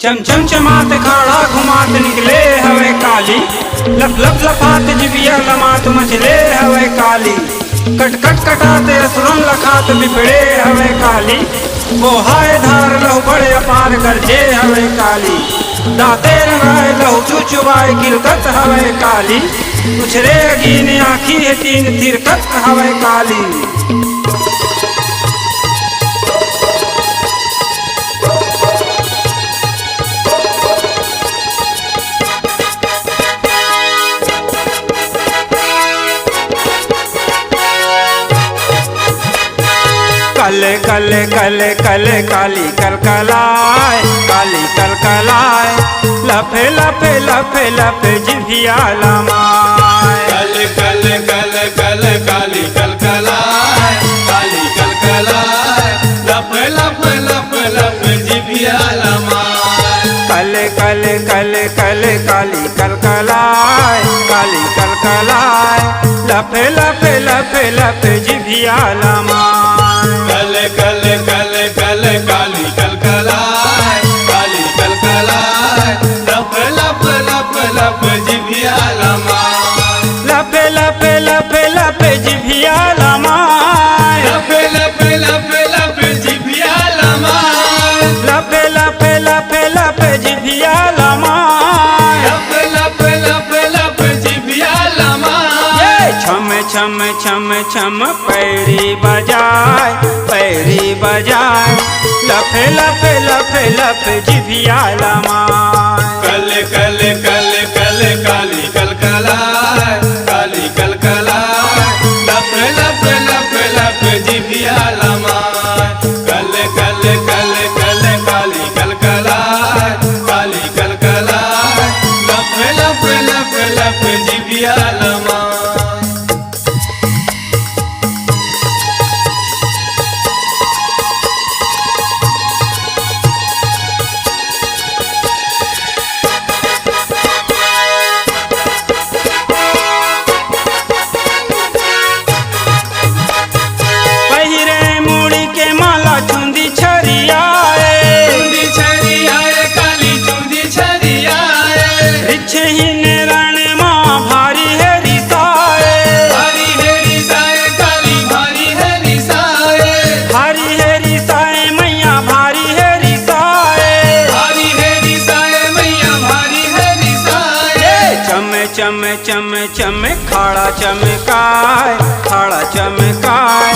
चमचम चमात खाड़ा घुमात निकले हवे काली, लप लप लफात जिबिया लमात मचले हवे काली। कट कट कटाते असुरम लखात बिपड़े हवे काली, वो हाय धार लहु बड़े अपार गरजे हवे काली। दाते रंगाए लहु चुचुबाए किरकत हवे काली, उछरे अगीन आखी है तीन तिरकत हवे काली। कल कल कल कल काली कलकलाए, काली कलकलाए, लफे लफे लफे लफे जिभिया लमाए। कल कल कल कल काली कलकलाए, काली कलकलाए, लफ लफ लफ लफ जिभिया लमाए। कल कल कल कल काली कलकलाए, काली कलकलाए, लफे लफे लफे लफे जिभिया लमाए। कल कल कल कल काली कलकलाए, काली कलकलाए, लफ लफ लफ लफ जिभिया लमाए। लफे लफे लफे लफे जिभिया लमाए। लफ लफ लफ लफ जिभिया लमाए। लफे लफे लफे लफे जिभिया लमाए। लफ लफ लफ लफ जिभिया लमाए। छम छम छम छम पैरी बजाए, पैरी बजाए, लफे लफे लफे लफे जिभिया लमाए। कल कल कल कल काली कलकलाए, काली कलकलाए, लफ लफ लफ लफ जिभिया लमाए। कल कल कल कल काली कलकलाए, काली कलकलाए, लफ लफ लफ लफ जिभिया लमाए। चम चम चम खाड़ा चमकाए, खाड़ा चमकाए,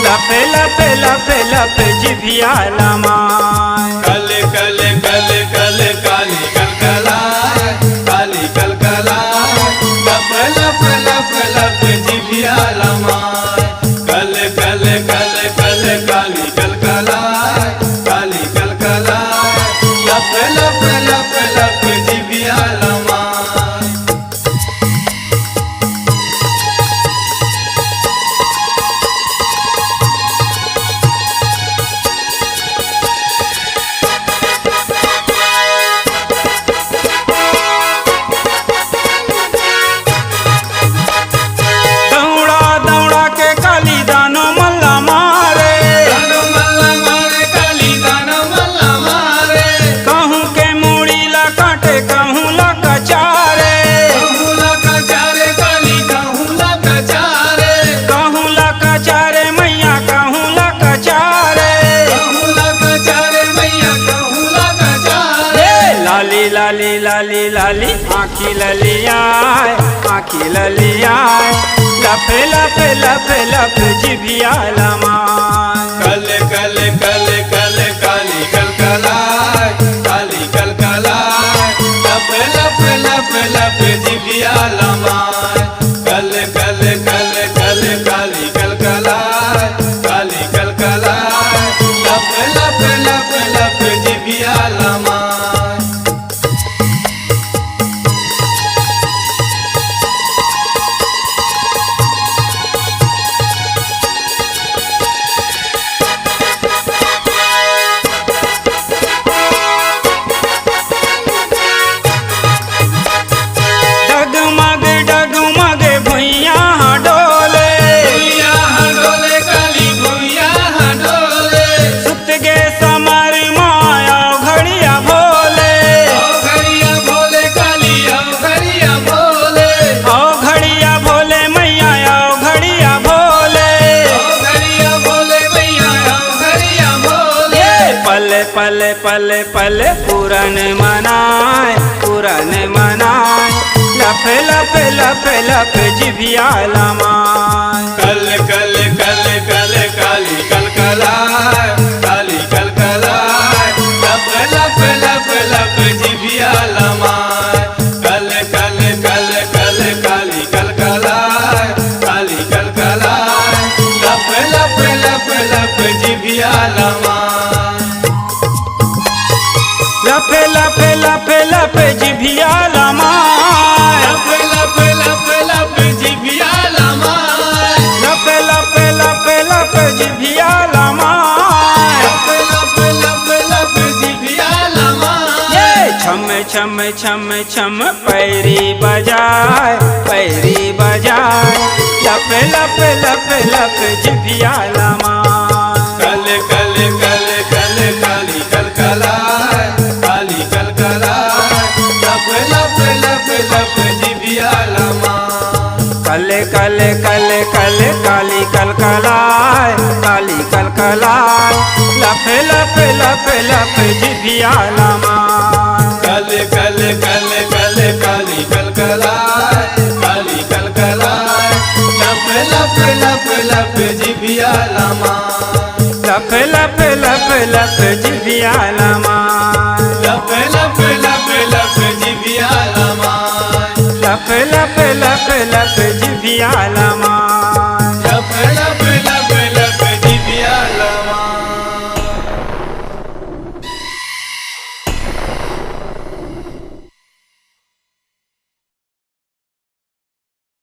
लफे लफे लफे लफे जिभिया लमाए। कल कल कल कल काली कलकलाए, काली कलकलाए, लफ लफ लफ लफ जिभिया लमाए। कल कल कल कल काली कलकलाए, काली कलकलाए, लफ लफ लफ लफ जिभिया लमाए। लाली लाली लाली आँखी ललियाए, आँखी ललियाए, लफे लफे लफे लफे जिभिया लमाए। कल कल कल कल काली कलकलाए, काली कलकलाए, लफ लफ लफ लफ जिभिया लमाए। कल कल कल कल काली कलकलाए, काली कलकलाए, लफ लफ लफ लफ जिभिया लमाए। पल पूरन मनाए पूरन मनाए लप लप लप लप जिभिया लमाए। कल कल कल कल काली कल कलाए काली कल कलाए लप लप लप लप जिभिया लमाए। कल कल कल कल काली कल कलाए काली कल कलाए लप लप लप लप जिभिया लमाए। लप लप लप लप जिभिया लमाए। लप लप लप लप जिभिया लमाए। लप लप लप लप जिभिया लमाए। लप लप लप लप जिभिया लमाए। ये छम छम छम छम पैरी बजाए पैरी बजाए लप लप लप लप जिभिया लमाए। कल कल कल कल काली कल कलाए काली कल कलाए लप लप लप लप जिभिया लमाए। कल कल कल कल काली कल कलाए काली कल कलाए लप लप लप लप जिभिया लमाए। कल कल कल कल काली कल कलाए काली कल कलाए लप लप लप लप जिभिया लमाए। लप लप लप लप जिभिया लमाए। लप लप लप लप जिभिया लमाए। लप लप लप लप जिभिया